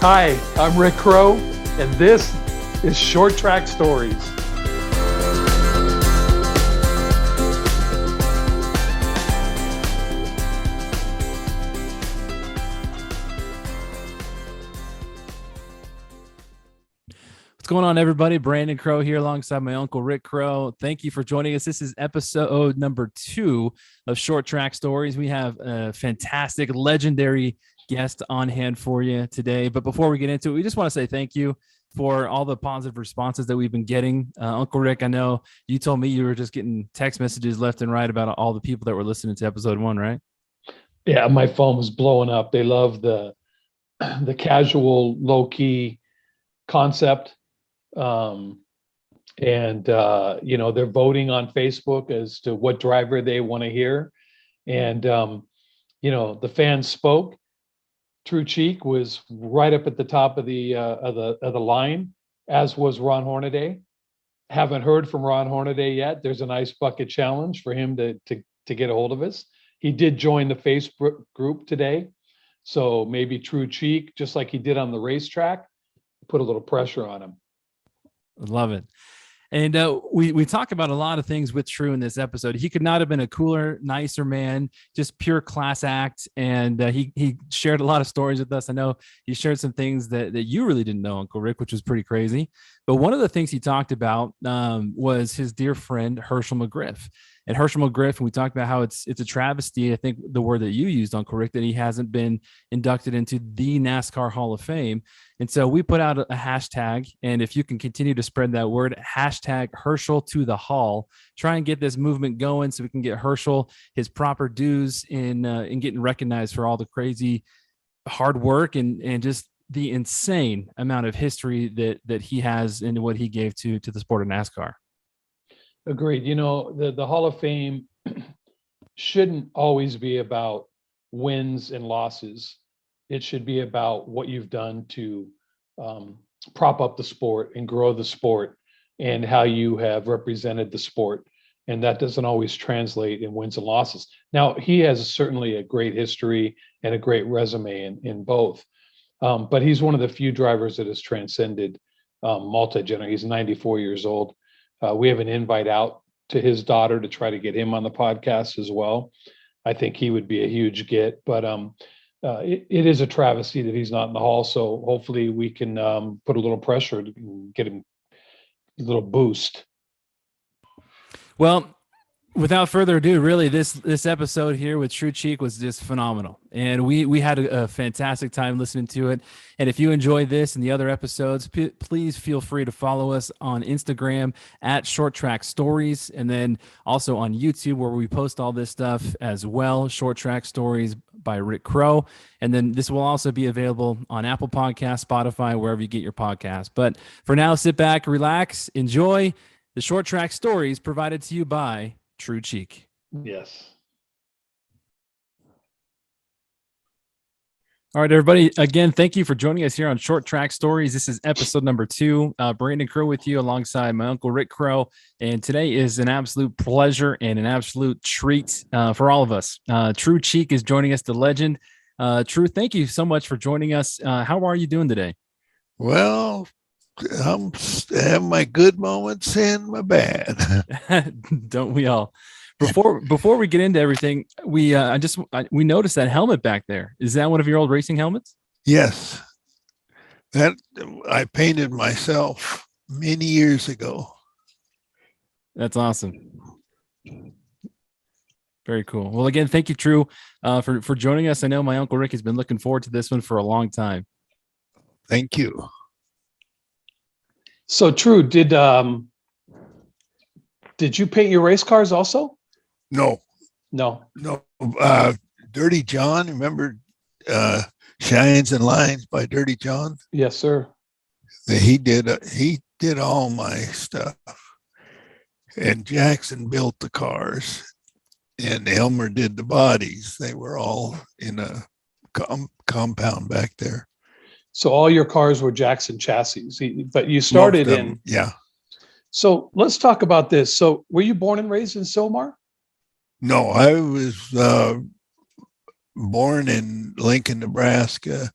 Hi, I'm Rick Crow, and this is Short Track Stories. What's going on, everybody? Brandon Crow here alongside my uncle Rick Crow. Thank you for joining us. This is episode number 2 of Short Track Stories. We have a fantastic, legendary guest on hand for you today. But before we get into it, we just want to say thank you for all the positive responses that we've been getting. Uncle Rick, I know you told me you were just getting text messages left and right about all the people that were listening to episode 1, right? Yeah, my phone was blowing up. They love the casual, low-key concept. They're voting on Facebook as to what driver they want to hear. And, the fans spoke. Tru Cheek was right up at the top of the line, as was Ron Hornaday. Haven't heard from Ron Hornaday yet. There's an ice bucket challenge for him to get a hold of us. He did join the Facebook group today. So maybe Tru Cheek, just like he did on the racetrack, put a little pressure on him. Love it. And we talk about a lot of things with Tru in this episode. He could not have been a cooler, nicer man, just pure class act. And he shared a lot of stories with us. I know he shared some things that you really didn't know, Uncle Rick, which was pretty crazy. But one of the things he talked about was his dear friend, Herschel McGriff. And Herschel McGriff, and we talked about how it's a travesty, I think the word that you used, Uncle Rick, that he hasn't been inducted into the NASCAR Hall of Fame. And so we put out a hashtag, and if you can continue to spread that word, hashtag Herschel to the Hall, try and get this movement going so we can get Herschel his proper dues in getting recognized for all the crazy hard work and just the insane amount of history that he has and what he gave to the sport of NASCAR. Agreed. The Hall of Fame shouldn't always be about wins and losses. It should be about what you've done to prop up the sport and grow the sport and how you have represented the sport. And that doesn't always translate in wins and losses. Now, he has certainly a great history and a great resume in both. But he's one of the few drivers that has transcended multi-generation. He's 94 years old. We have an invite out to his daughter to try to get him on the podcast as well. I think he would be a huge get, but it is a travesty that he's not in the Hall. So hopefully we can put a little pressure to get him a little boost. Well, without further ado, really, this episode here with Tru Cheek was just phenomenal. And we had a fantastic time listening to it. And if you enjoy this and the other episodes, please feel free to follow us on Instagram at Short Track Stories, and then also on YouTube where we post all this stuff as well, Short Track Stories by Rick Crow. And then this will also be available on Apple Podcasts, Spotify, wherever you get your podcasts. But for now, sit back, relax, enjoy the Short Track Stories provided to you by Tru Cheek. Yes. All right, everybody. Again, thank you for joining us here on Short Track Stories. This is episode number 2. Brandon Crow with you alongside my uncle Rick Crow. And today is an absolute pleasure and an absolute treat for all of us. Tru Cheek is joining us, the legend. Tru, thank you so much for joining us. How are you doing today? Well, I'm having my good moments and my bad. Don't we all? Before we get into everything, we noticed that helmet back there. Is that one of your old racing helmets? Yes, that I painted myself many years ago. That's awesome. Very cool. Well, again, thank you, Tru, for joining us. I know my uncle Rick has been looking forward to this one for a long time. Thank you. So Tru, did you paint your race cars also? No. Dirty John, remember Shines and Lines by Dirty John? Yes, sir. He did all my stuff. And Jackson built the cars. And Elmer did the bodies. They were all in a compound back there. So all your cars were Jackson chassis, but you started in. Yeah. So let's talk about this. So were you born and raised in Sylmar? No, I was born in Lincoln, Nebraska,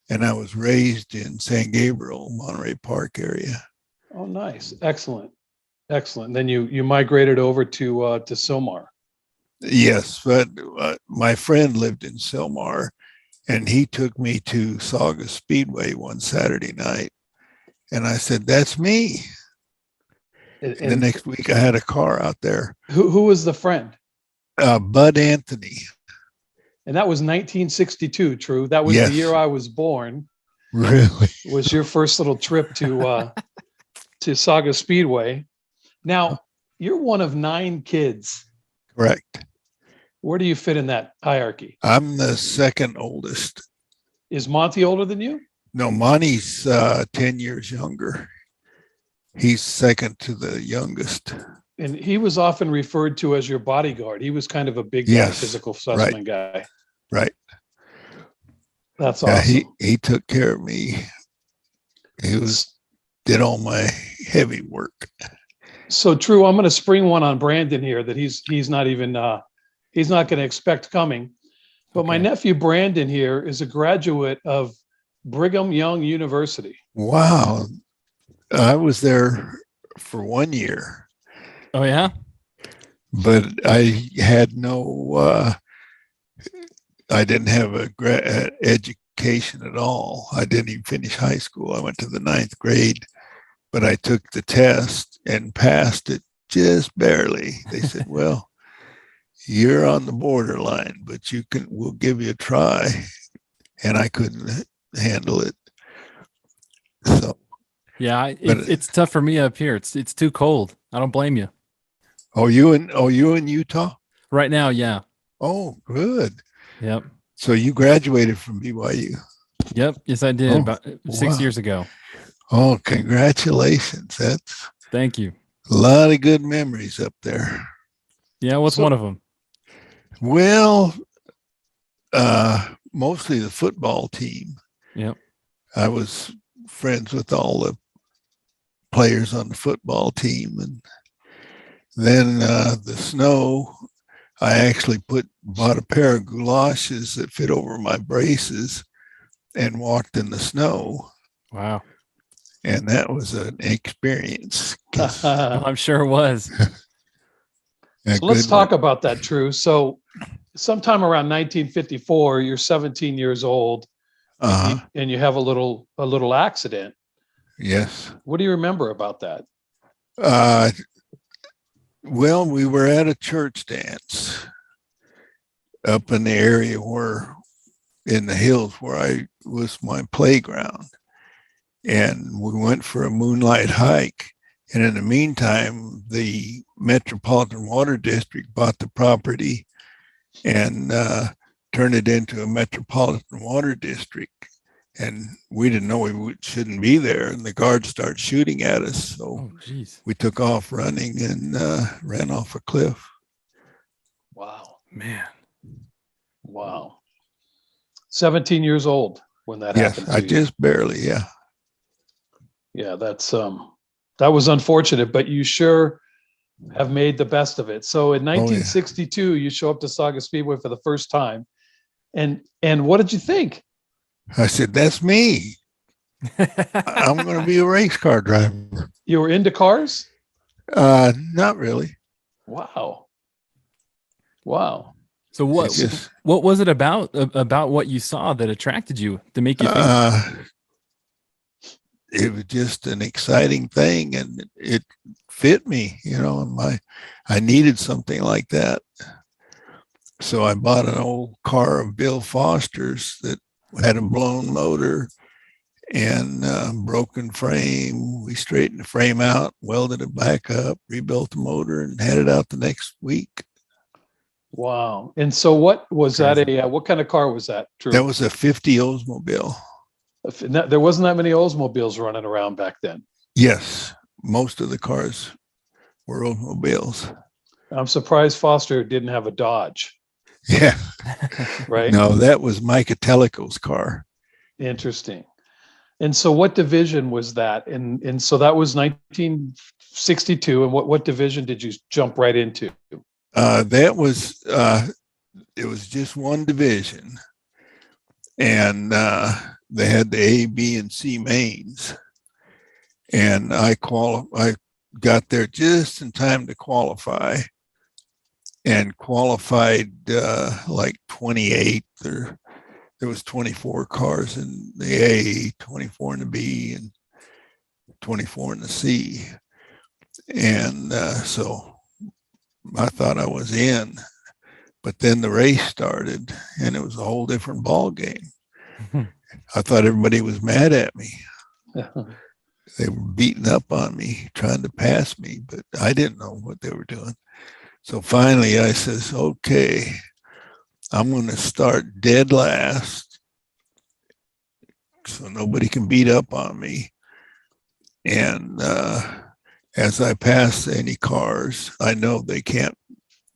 and I was raised in San Gabriel, Monterey Park area. Oh, nice. Excellent. Excellent. Then you migrated over to Silmar. Yes, but my friend lived in Silmar, and he took me to Saugus Speedway one Saturday night, and I said, "That's me." And the next week, I had a car out there. Who was the friend? Bud Anthony. And that was 1962. True. That was Yes. the year I was born. Really? Was your first little trip to Saugus Speedway? Now, you're one of 9 kids. Correct. Where do you fit in that hierarchy? I'm the second oldest. Is Monty older than you? No, Monty's 10 years younger. He's second to the youngest. And he was often referred to as your bodyguard. He was kind of a big guy, Yes, physical specimen guy. Right. That's awesome. He took care of me. He did all my heavy work. So Tru, I'm going to spring one on Brandon here that he's not even he's not going to expect coming. But my nephew Brandon here is a graduate of Brigham Young University. Wow. I was there for 1 year. Oh, yeah? But I had no, I didn't have a education at all. I didn't even finish high school. I went to the 9th grade, but I took the test and passed it just barely. They said, well, you're on the borderline, but we'll give you a try. And I couldn't handle it. So. Yeah, it's tough for me up here. It's too cold. I don't blame you. You in Utah? Right now, yeah. Oh, good. Yep. So you graduated from BYU? Yep. Yes, I did about 6 years ago. Oh, congratulations. Thank you. A lot of good memories up there. Yeah, what's one of them? Well, mostly the football team. Yep. I was friends with all the players on the football team. And then the snow, I actually bought a pair of galoshes that fit over my braces and walked in the snow. Wow. And that was an experience. I'm sure it was. So let's talk about that, Tru. So sometime around 1954, you're 17 years old, and you have a little accident. Yes. What do you remember about that? Well, we were at a church dance up in the area in the hills where was my playground. And we went for a moonlight hike. And in the meantime, the Metropolitan Water District bought the property and turned it into a Metropolitan Water District. And we didn't know we shouldn't be there. And the guards started shooting at us. So we took off running and ran off a cliff. Wow. Man. Wow. 17 years old when that happened. Yes, I just barely, yeah. Yeah, that was unfortunate, but you sure have made the best of it. So in 1962, you show up to Saugus Speedway for the first time. And what did you think? I said, that's me. I'm going to be a race car driver. You were into cars? Not really. Wow. So what was it about what you saw that attracted you to make you think? It was just an exciting thing, and it fit me, I needed something like that. So I bought an old car of Bill Foster's that had a blown motor and broken frame. We straightened the frame out, welded it back up, rebuilt the motor, and had it out the next week. Wow. And so what was that? What kind of car was that? Tru? That was a 50 Oldsmobile. There wasn't that many Oldsmobiles running around back then. Yes. Most of the cars were Oldsmobiles. I'm surprised Foster didn't have a Dodge. Yeah. Right? No, that was Mike Atelico's car. Interesting. And so what division was that? And so that was 1962. And what division did you jump right into? That was, it was just one division. And they had the A, B, and C mains, and I got there just in time to qualify, and qualified like 28th, or there was 24 cars in the A, 24 in the B, and 24 in the C. And so I thought I was in, but then the race started and it was a whole different ball game. I thought everybody was mad at me. They were beating up on me, trying to pass me, but I didn't know what they were doing. So finally I says, okay, I'm going to start dead last so nobody can beat up on me. And as I pass any cars, I know they can't,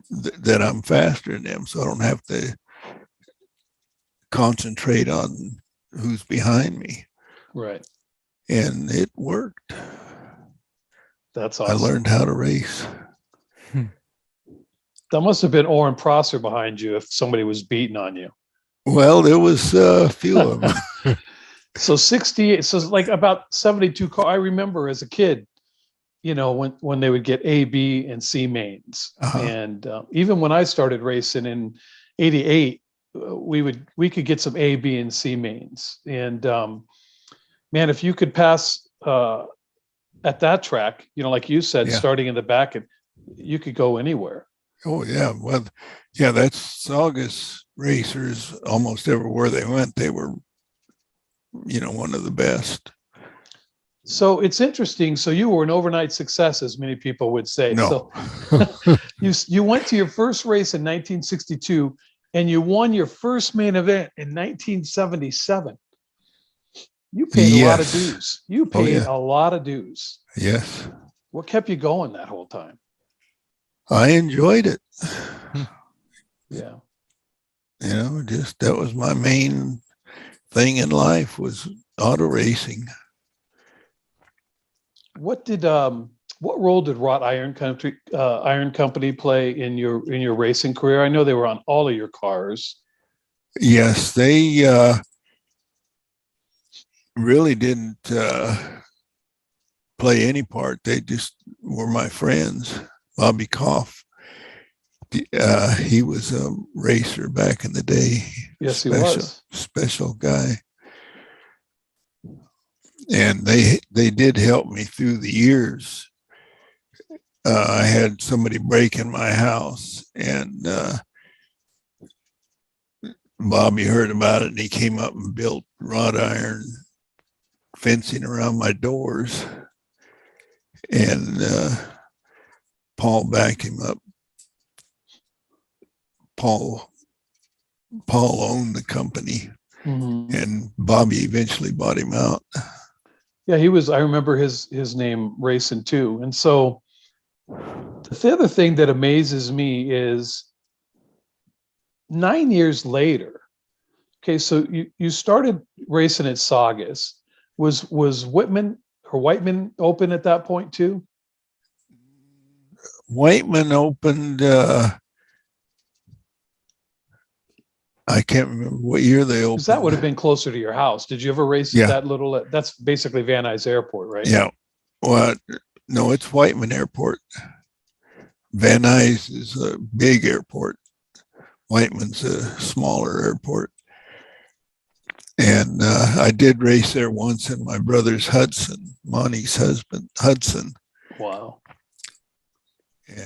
that I'm faster than them, so I don't have to concentrate on who's behind me. Right. And it worked. That's awesome. I learned how to race. That must have been Oren Prosser behind you if somebody was beating on you. Well, there was a few of them. So 68, so like about 72 cars. I remember as a kid, you know, when they would get A, B, and C mains. And even when I started racing in 88, we could get some A, B, and C mains. And man, if you could pass at that track, you know, like you said, starting in the back, and you could go anywhere. Oh yeah, well, yeah, that's Saugus racers. Almost everywhere they went, they were, you know, one of the best. So it's interesting. So you were an overnight success, as many people would say. No. So you went to your first race in 1962, and you won your first main event in 1977. You paid a lot of dues. You paid a lot of dues. Yes. What kept you going that whole time? I enjoyed it. Yeah. You know, just that was my main thing in life, was auto racing. What role did Wrought Iron Company play in your racing career? I know they were on all of your cars. Yes, they really didn't play any part. They just were my friends. Bobby Koff, he was a racer back in the day. Yes, he was. Special guy. And they did help me through the years. I had somebody break in my house, and Bobby heard about it, and he came up and built wrought iron fencing around my doors. And Paul backed him up. Paul owned the company, and Bobby eventually bought him out. Yeah, he was. I remember his name racing too. And so the other thing that amazes me is 9 years later. Okay, so you started racing at Saugus. Was Whitman open at that point too? Whiteman opened, I can't remember what year they opened. Because that would have been closer to your house. Did you ever race at that little, that's basically Van Nuys Airport, right? Yeah. Well, no, it's Whiteman Airport. Van Nuys is a big airport. Whiteman's a smaller airport. And I did race there once in my brother's Hudson, Monty's husband, Hudson. Wow.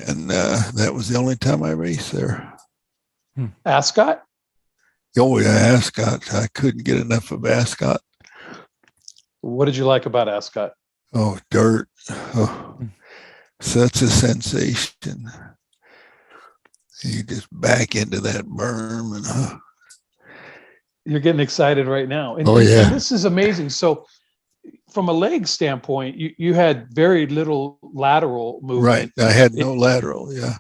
And that was the only time I raced there. Ascot? Oh, yeah, Ascot. I couldn't get enough of Ascot. What did you like about Ascot? Oh, dirt. Oh, such a sensation. You just back into that berm and you're getting excited right now. And, and this is amazing. So from a leg standpoint, you had very little lateral movement. Right. I had no lateral. Yeah.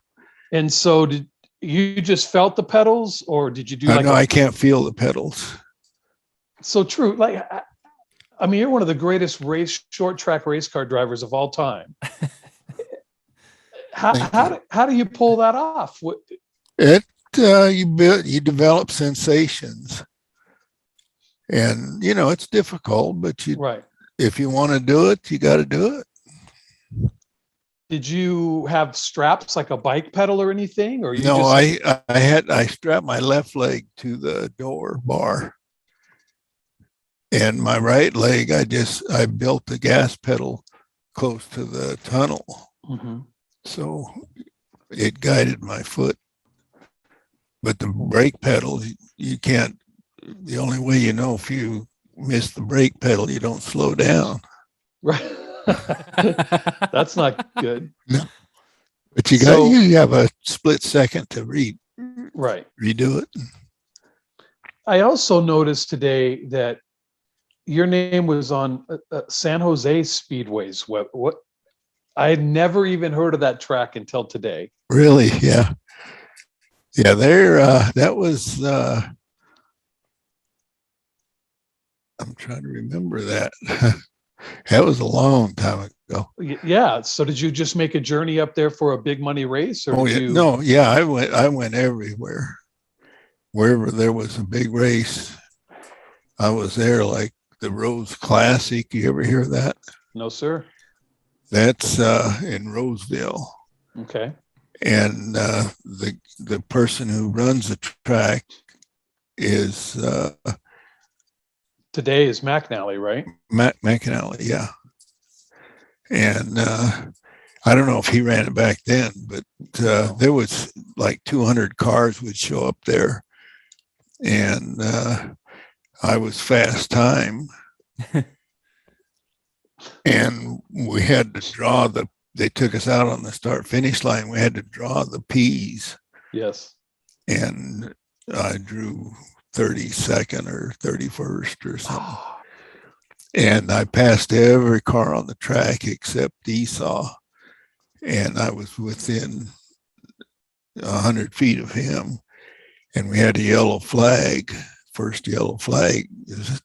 And so did you just felt the pedals, or did you do no, I can't feel the pedals. So true. Like, I mean, you're one of the greatest short track race car drivers of all time. How do you pull that off? You develop sensations. And, it's difficult, but Right. if you want to do it, you got to do it. Did you have straps like a bike pedal or anything? Or you No, just I strapped my left leg to the door bar, and my right leg, I built the gas pedal close to the tunnel. Mhm. So it guided my foot. But the brake pedal, you can't, the only way if you miss the brake pedal, you don't slow down. Right. That's not good. No. But you So- have a split second to Right. redo it. I also noticed today that your name was on San Jose Speedway's what I had never even heard of that track until today. Really? Yeah. Yeah, that was I'm trying to remember that. That was a long time ago. Yeah. So did you just make a journey up there for a big money race, or Oh did yeah, you? no, yeah, I went everywhere. Wherever there was a big race, I was there. Like the Rose Classic. You ever hear that? No, sir. That's in Roseville. Okay. And the person who runs the track is Today is McNally, right? McAnally, yeah. And I don't know if he ran it back then, but there was like 200 cars would show up there, and I was fast time, and we had to draw they took us out on the start finish line. We had to draw the P's. Yes. And I drew 32nd or 31st or something. And I passed every car on the track except Esau. And I was within 100 feet of him. And we had a yellow flag, first yellow flag. It was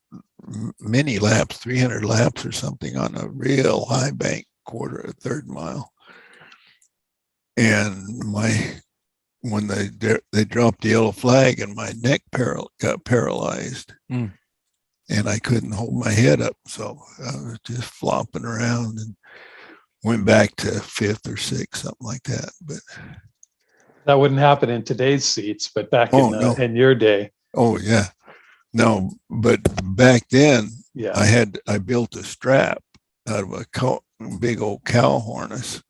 many laps, 300 laps or something on a real high bank, third mile. And when they dropped the yellow flag, and my neck got paralyzed, and I couldn't hold my head up, so I was just flopping around and went back to fifth or sixth, something like that. But that wouldn't happen in today's seats, but back in your day. Oh yeah, no, but back then, yeah, I built a strap out of a big old cow harness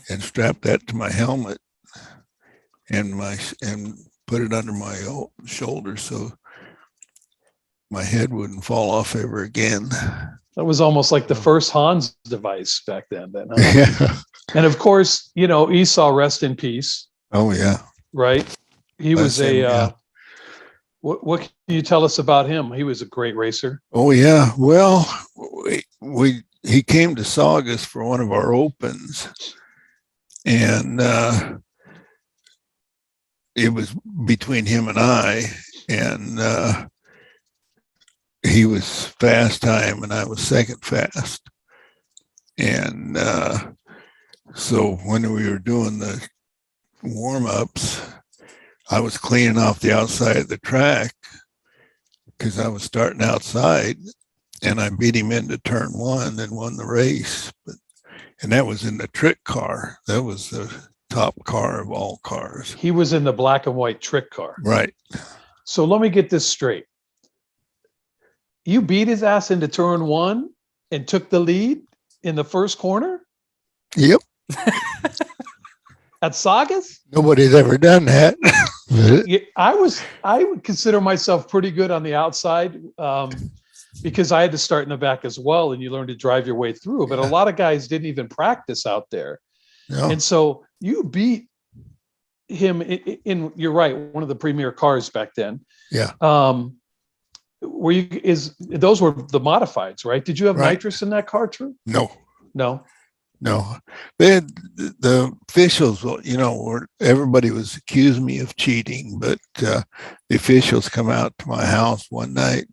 and strapped that to my helmet and put it under my shoulder so my head wouldn't fall off ever again. That was almost like the first Hans device back then. Huh? Yeah. And of course, Esau, rest in peace. Oh yeah. Right. He was what can you tell us about him? He was a great racer. Oh yeah. Well, he came to Saugus for one of our opens, and it was between him and I, and he was fast time and I was second fast. And so when we were doing the warm-ups, I was cleaning off the outside of the track because I was starting outside, and I beat him into turn one and won the race. And that was in the trick car. That was the top car of all cars. He was in the black and white trick car. Right. So let me get this straight. You beat his ass into turn one and took the lead in the first corner? Yep. At Saugus? Nobody's ever done that. Yeah, I would consider myself pretty good on the outside because I had to start in the back as well, and you learn to drive your way through. But a lot of guys didn't even practice out there. No. And so you beat him in, you're right, one of the premier cars back then. Yeah. Those were the modifieds, right? Did you have nitrous in that car, Tru? No. No. The officials, everybody was accusing me of cheating, but the officials come out to my house one night,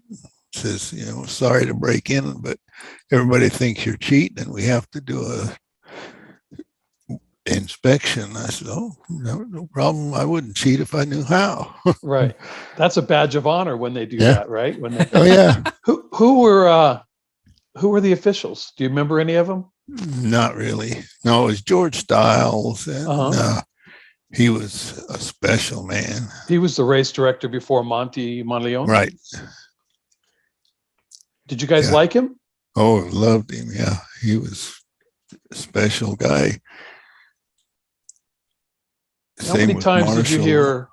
says, sorry to break in, but everybody thinks you're cheating, and we have to do inspection. I said, "Oh, no problem. I wouldn't cheat if I knew how." Right. That's a badge of honor when they do Yeah. that, right? When they, Oh yeah. who were the officials? Do you remember any of them? Not really. No, it was George Stiles, and Uh-huh. he was a special man. He was the race director before Monty Monleone. Right. Did you guys Yeah. like him? Oh, loved him. Yeah, he was a special guy. How many with times did you Marshall.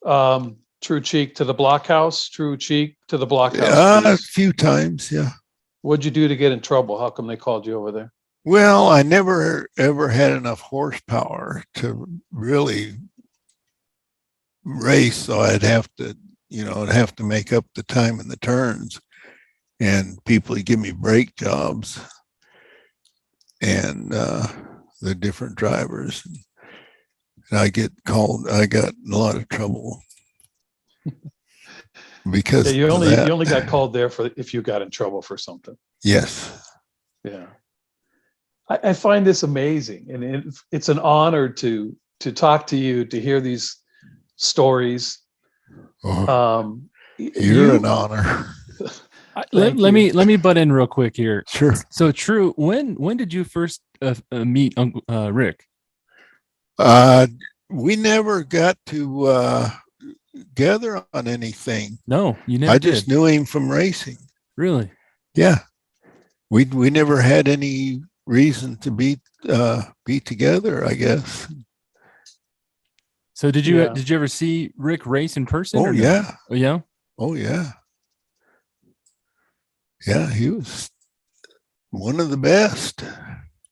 hear Tru Cheek to the blockhouse, Tru Cheek to the blockhouse, A please? few times, yeah. What'd you do to get in trouble? How come they called you over there? Well, I never ever had enough horsepower to really race, so I'd have to, make up the time in the turns, and people would give me brake jobs, and the different drivers. And I got in a lot of trouble because Yeah, of that. you only got called there for if you got in trouble for something. Yes. Yeah. I find this amazing, and it's an honor to talk to you, to hear these stories. You're an honor. Let me butt in real quick here. Sure. So Tru, when did you first meet Uncle Rick? We never got to gather on anything. No, you never. I just knew him from racing. Really? Yeah. We never had any reason to be together, I guess. So did you ever see Rick race in person? Oh yeah. No? Oh yeah. Oh yeah. Yeah, he was one of the best.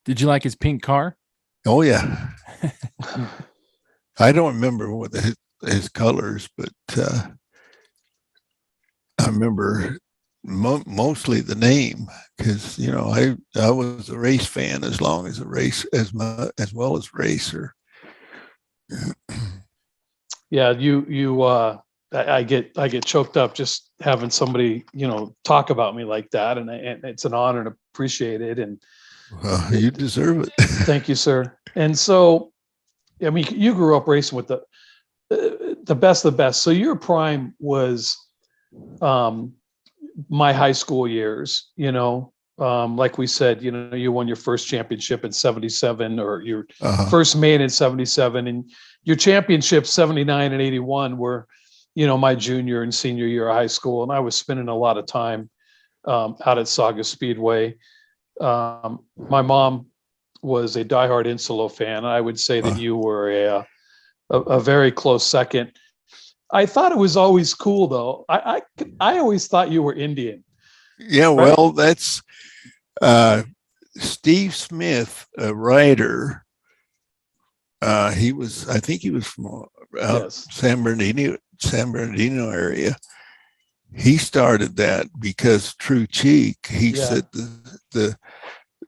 Did you like his pink car? Oh yeah. I don't remember what his colors, but I remember mostly the name, because I was a race fan as long as as well as racer. Yeah, I get choked up just having somebody talk about me like that, and it's an honor and appreciate it. And you deserve it. Thank you, sir. And so, I mean, you grew up racing with the best of the best. So your prime was my high school years. Like we said, you won your first championship in '77, or your first main in '77, and your championships '79 and '81 were, my junior and senior year of high school, and I was spending a lot of time out at Saugus Speedway. My mom was a diehard Insolo fan. I would say that you were a very close second. I thought it was always cool, though. I always thought you were Indian. Yeah, right? Well, that's Steve Smith, a writer. I think he was from out San Bernardino area. He started that because Tru Cheek, he said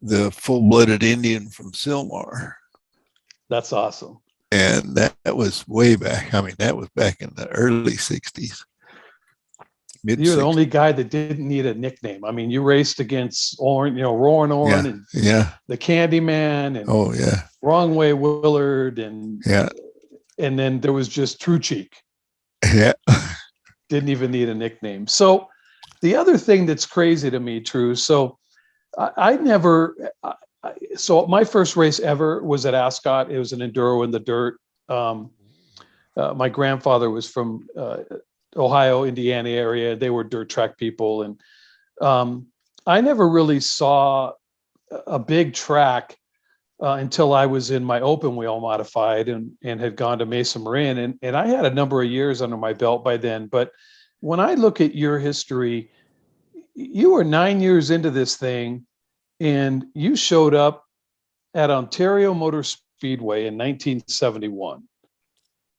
the full-blooded Indian from Sylmar. That's awesome. And that was way back. I mean, that was back in the early 60s. You're the only guy that didn't need a nickname. I mean, you raced against Roaring Orin and the Candyman and Wrong Way Willard and then there was just Tru Cheek. Yeah. Didn't even need a nickname. So the other thing that's crazy to me, Tru, so so my first race ever was at Ascot. It was an enduro in the dirt. My grandfather was from Ohio, Indiana area. They were dirt track people. And I never really saw a big track until I was in my open wheel modified and had gone to Mesa Marin. And I had a number of years under my belt by then. But when I look at your history, you were 9 years into this thing, and you showed up at Ontario Motor Speedway in 1971.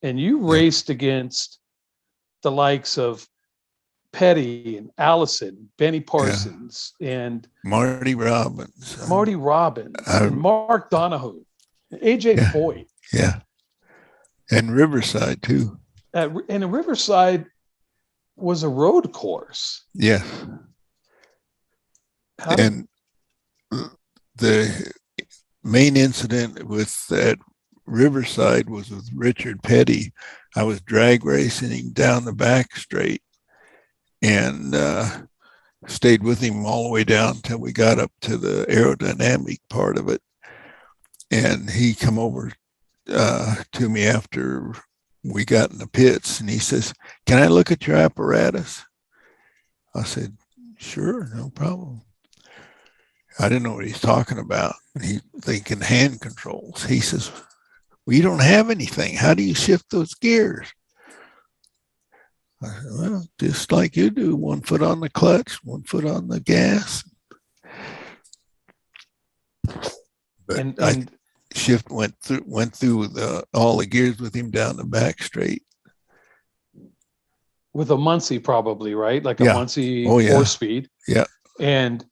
And you raced against the likes of Petty and Allison, Benny Parsons, and Marty Robbins, and Mark Donohue, AJ Foyt. Yeah. And Riverside too. And Riverside was a road course. Yeah. And the main incident with that Riverside was with Richard Petty. I was drag racing him down the back straight and stayed with him all the way down till we got up to the aerodynamic part of it. And he come over to me after we got in the pits, and he says, "Can I look at your apparatus?" I said, "Sure, no problem." I didn't know what he's talking about. He thinking hand controls. He says, "Well, you don't have anything. How do you shift those gears?" I said, "Well, just like you do, 1 foot on the clutch, 1 foot on the gas." But And I went through all the gears with him down the back straight. with a Muncie probably, right? Like a Yeah. Muncie Oh, yeah. 4-speed. Yeah. And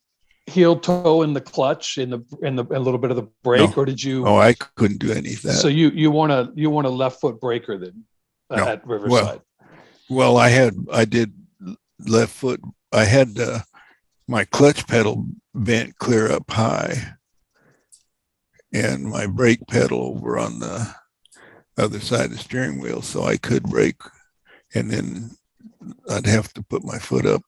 heel toe in the clutch in the a little bit of the brake, No. or did you? Oh, I couldn't do any of that. So you want a left foot breaker then No. at Riverside? Well, I did left foot. I had my clutch pedal bent clear up high, and my brake pedal over on the other side of the steering wheel, so I could brake, and then I'd have to put my foot up.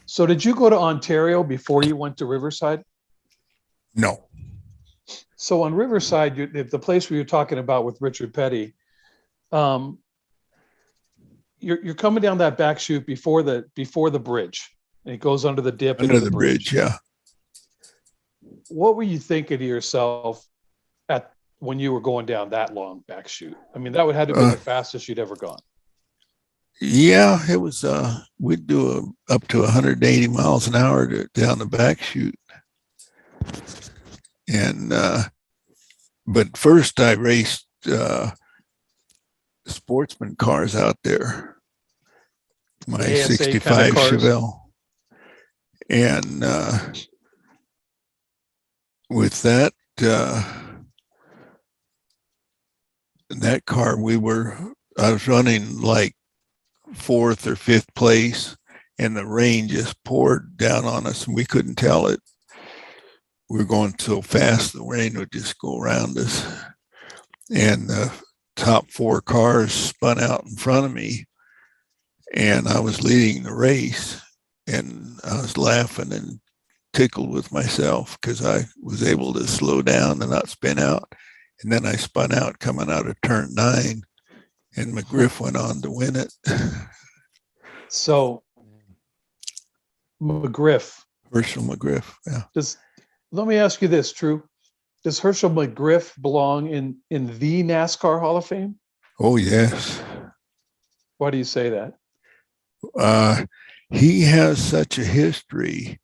So did you go to Ontario before you went to Riverside? No. So on Riverside, the place where you're talking about with Richard Petty, you're coming down that back chute before the bridge, and it goes under the dip Under into the bridge, yeah. What were you thinking to yourself when you were going down that long back chute? I mean, that would have to be the fastest you'd ever gone. Yeah, it was. We'd do up to 180 miles an hour down the back chute, and but first I raced sportsman cars out there, my ASA 65 kind of cars. Chevelle, and with that car, I was running like 4th or 5th place, and the rain just poured down on us, and we couldn't tell it. We were going so fast, the rain would just go around us. And the top 4 cars spun out in front of me, and I was leading the race, and I was laughing and tickled with myself because I was able to slow down and not spin out. And then I spun out coming out of turn 9, and McGriff went on to win it. So McGriff. Herschel McGriff, yeah. Let me ask you this, Tru. Does Herschel McGriff belong in the NASCAR Hall of Fame? Oh, yes. Why do you say that? He has such a history,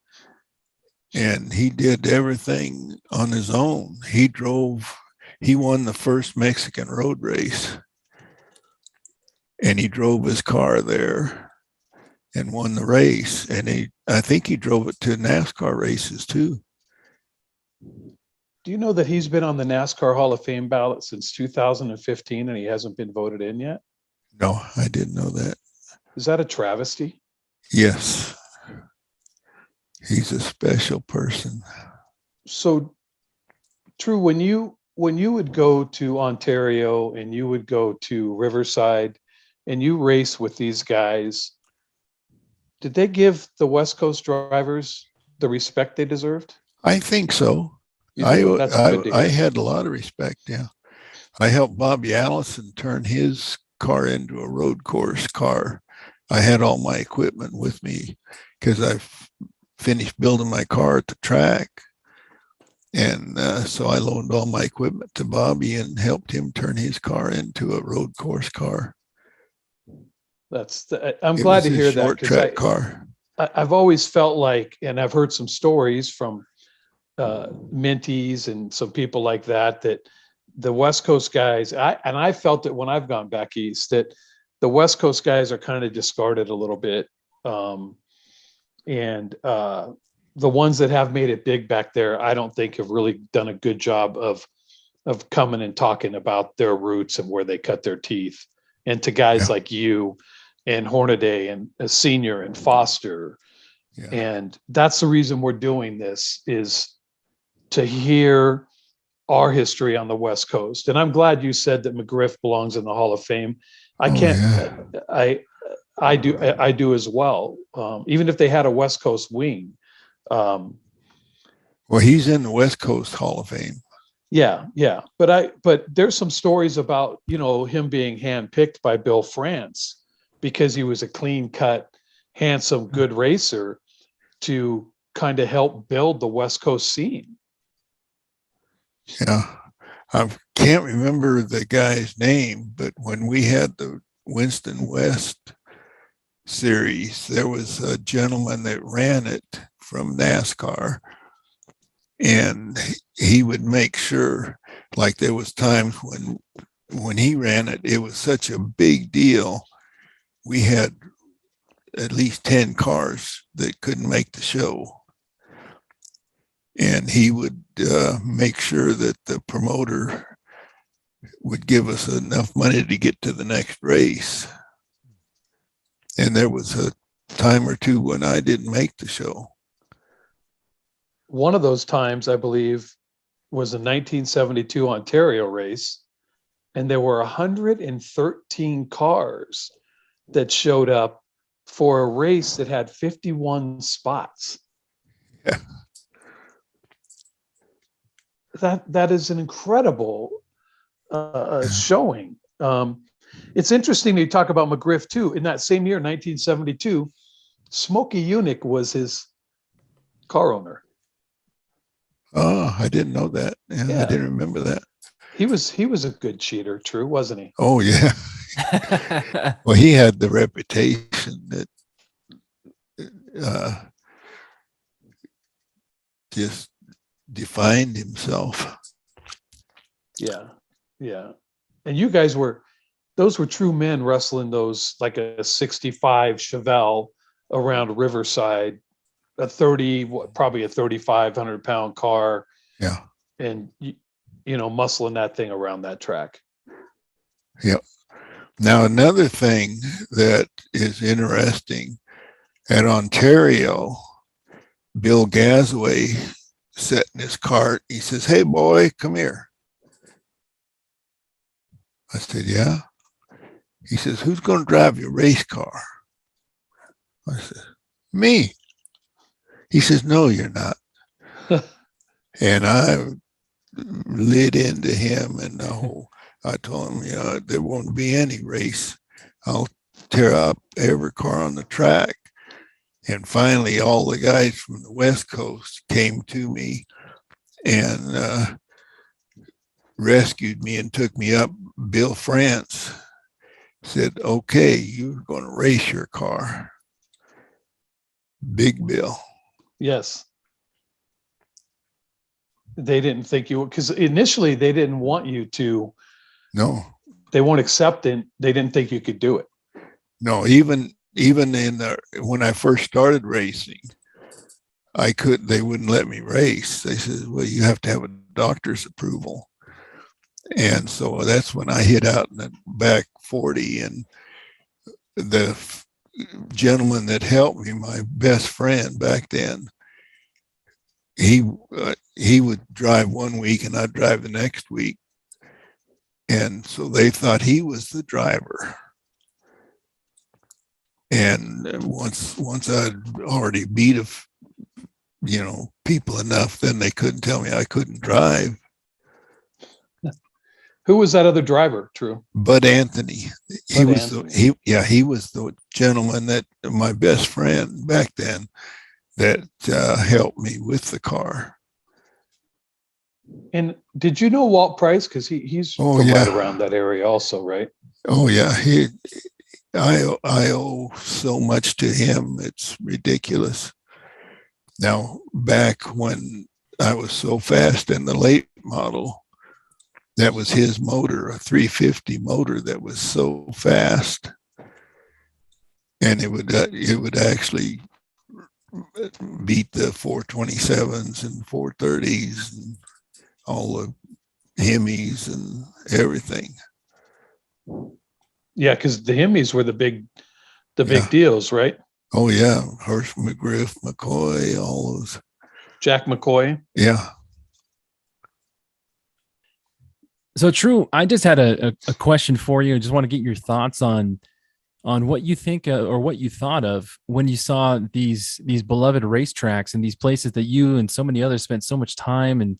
and he did everything on his own. He won the first Mexican road race, and he drove his car there and won the race. And I think he drove it to NASCAR races too. Do you know that he's been on the NASCAR Hall of Fame ballot since 2015 and he hasn't been voted in yet? No, I didn't know that. Is that a travesty? Yes. He's a special person. So, Tru, when you would go to Ontario and you would go to Riverside and you race with these guys, did they give the West Coast drivers the respect they deserved? I think so. That's good to hear. I had a lot of respect. Yeah. I helped Bobby Allison turn his car into a road course car. I had all my equipment with me because I finished building my car at the track. And so I loaned all my equipment to Bobby and helped him turn his car into a road course car. I'm glad to hear that. Short track car. I've always felt like, and I've heard some stories from Minties and some people like that the West Coast guys, I felt it when I've gone back east, that the West Coast guys are kind of discarded a little bit. And the ones that have made it big back there, I don't think have really done a good job of coming and talking about their roots and where they cut their teeth. And to guys like you and Hornaday and a Senior and Foster. Yeah. And that's the reason we're doing this, is to hear our history on the West Coast. And I'm glad you said that McGriff belongs in the Hall of Fame. I Oh, can't, yeah. I do as well. Even if they had a West Coast wing. Well, he's in the West Coast Hall of Fame. Yeah. But there's some stories about, him being handpicked by Bill France because he was a clean cut, handsome, good racer to kind of help build the West Coast scene. Yeah. I can't remember the guy's name, but when we had the Winston West series, there was a gentleman that ran it from NASCAR, and he would make sure, like there was times when he ran it, it was such a big deal. We had at least 10 cars that couldn't make the show. And he would make sure that the promoter would give us enough money to get to the next race. And there was a time or two when I didn't make the show. One of those times, I believe, was the 1972 Ontario race, and there were 113 cars that showed up for a race that had 51 spots. Yeah. That is an incredible showing. It's interesting you talk about McGriff too. In that same year, 1972, Smokey Unick was his car owner. Oh, I didn't know that. Yeah. I didn't remember that. He was a good cheater, Tru, wasn't he? Oh, yeah. Well, he had the reputation that just defined himself. Yeah. And you guys those were true men wrestling those, like a 65 Chevelle around Riverside, probably a 3,500 pound car. Yeah. And, muscling that thing around that track. Yep. Now, another thing that is interesting, at Ontario, Bill Gasway sat in his cart. He says, "Hey, boy, come here." I said, "Yeah." He says, "Who's going to drive your race car?" I said, "Me." He says, "No, you're not." And I lit into him, and I told him, there won't be any race. I'll tear up every car on the track. And finally, all the guys from the West Coast came to me and rescued me and took me up. Bill France said, "Okay, you're going to race your car." Big Bill. Yes. They didn't think you, because initially they didn't want you to. No. They weren't accepting. They didn't think you could do it. No, even when I first started racing, they wouldn't let me race. They said, "Well, you have to have a doctor's approval." And so that's when I hit out in the back 40, and the gentleman that helped me, my best friend back then, he would drive one week and I'd drive the next week. And so they thought he was the driver. And once I'd already beat people enough, then they couldn't tell me I couldn't drive. Who was that other driver, Tru? Bud Anthony. He was the gentleman that, my best friend back then, that helped me with the car. And did you know Walt Price? Because he's right around that area also, right? Oh yeah, I owe so much to him. It's ridiculous. Now, back when I was so fast in the late model, that was his motor, a 350 motor that was so fast, and it would actually beat the 427s and 430s and all the Hemis and everything. Yeah, because the Hemis were the big deals, right? Oh yeah, Hirsch, McGriff, McCoy, all those. Jack McCoy. Yeah. So Tru, I just had a question for you. I just want to get your thoughts on what you think or what you thought of when you saw these beloved racetracks and these places that you and so many others spent so much time and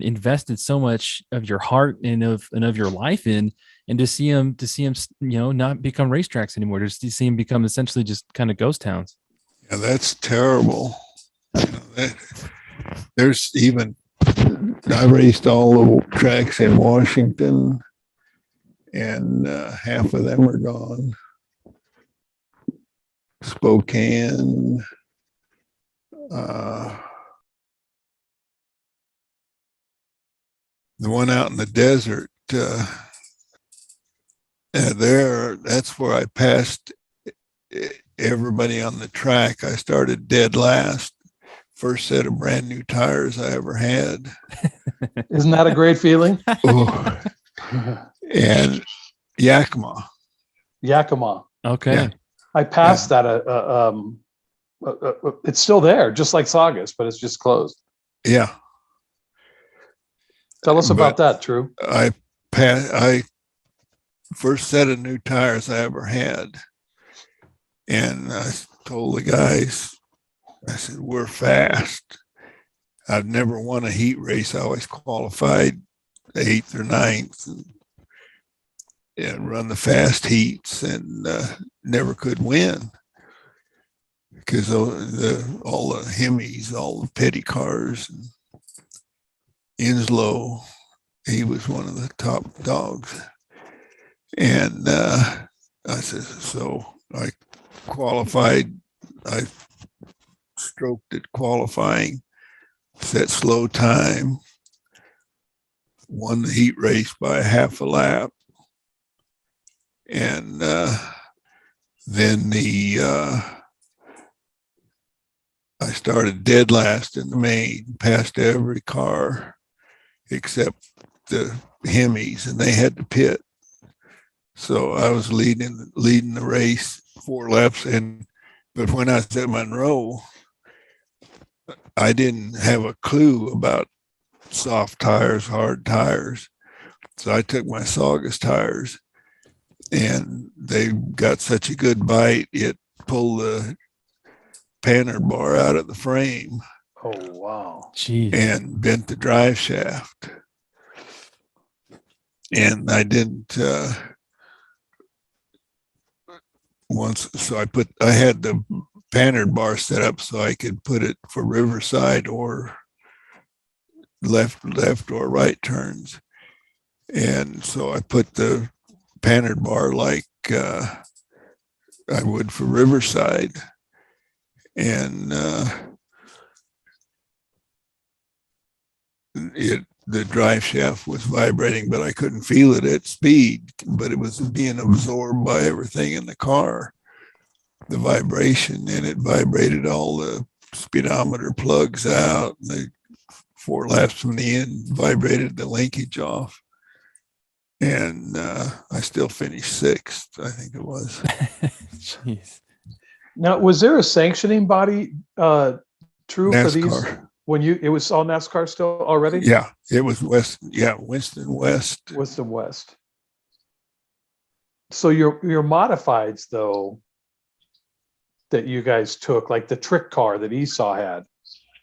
invested so much of your heart and of your life in, and to see them not become racetracks anymore, just to see them become essentially just kind of ghost towns. Yeah, that's terrible. There's even, I raced all the tracks in Washington, and half of them are gone. Spokane, the one out in the desert, that's where I passed everybody on the track. I started dead last. First set of brand new tires I ever had. Isn't that a great feeling? Oh. And Yakima. Okay. Yeah. I passed that. It's still there, just like Saugus, but it's just closed. Yeah. Tell us about that, Tru. I first set of new tires I ever had. And I told the guys, I said, we're fast. I've never won a heat race. I always qualified 8th or 9th and run the fast heats, and never could win because all the Hemis, all the petty cars. And Inslow, he was one of the top dogs. And I said, so I qualified. I stroked at qualifying, set slow time, won the heat race by half a lap. And then I started dead last in the main, passed every car except the Hemis, and they had to pit. So I was leading the race 4 laps, but when I was at Monroe, I didn't have a clue about soft tires, hard tires. So I took my Saugus tires, and they got such a good bite, it pulled the panner bar out of the frame. Oh, wow. Jeez. And bent the drive shaft. And I didn't, I had the panner bar set up so I could put it for Riverside or left or right turns. And so I put the panner bar like I would for Riverside. And the drive shaft was vibrating, but I couldn't feel it at speed, but it was being absorbed by everything in the car, the vibration, and it vibrated all the speedometer plugs out. And the 4 laps from the end vibrated the linkage off. And I still finished 6th, I think it was. Jeez. Now, was there a sanctioning body, Tru, for these? NASCAR. When it was all NASCAR still already? Yeah, it was Winston West. Winston West. So your modifieds, though, that you guys took, like the trick car that Esau had.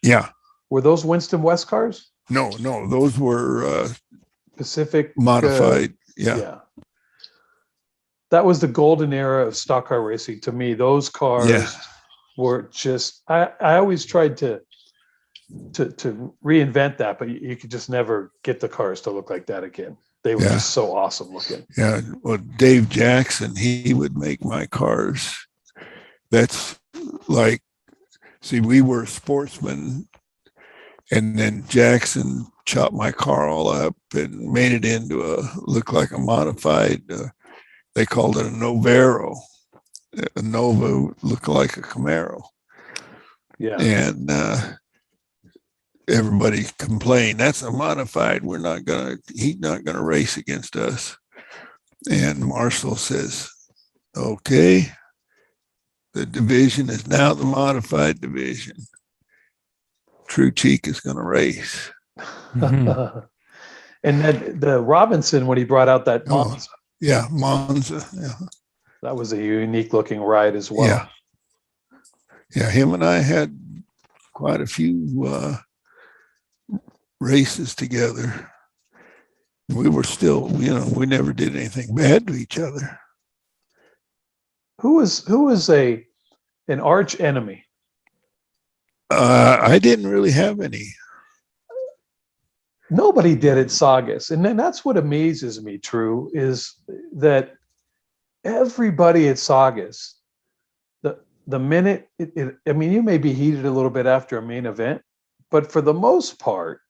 Yeah. Were those Winston West cars? No, those were Pacific modified. Yeah. That was the golden era of stock car racing to me. Those cars were just, I always tried to reinvent that, but you could just never get the cars to look like that again. They were just so awesome looking. Yeah. Well, Dave Jackson, he would make my cars. That's like, see, we were sportsmen, and then Jackson chopped my car all up and made it into look like a modified, they called it a Novero. A Nova looked like a Camaro. Yeah. And everybody complained, that's a modified. He's not gonna race against us. And Marshall says, okay, the division is now the modified division. Tru Cheek is gonna race. Mm-hmm. And then the Robinson, when he brought out that Oh, Monza, yeah, Monza. Yeah, that was a unique looking ride as well. yeah, yeah. Him and I had quite a few races together. We were still, we never did anything bad to each other. Who was an arch enemy? I didn't really have any. Nobody did at Saugus. And then that's what amazes me, Tru, is that everybody at Saugus, the minute I mean, you may be heated a little bit after a main event, but for the most part,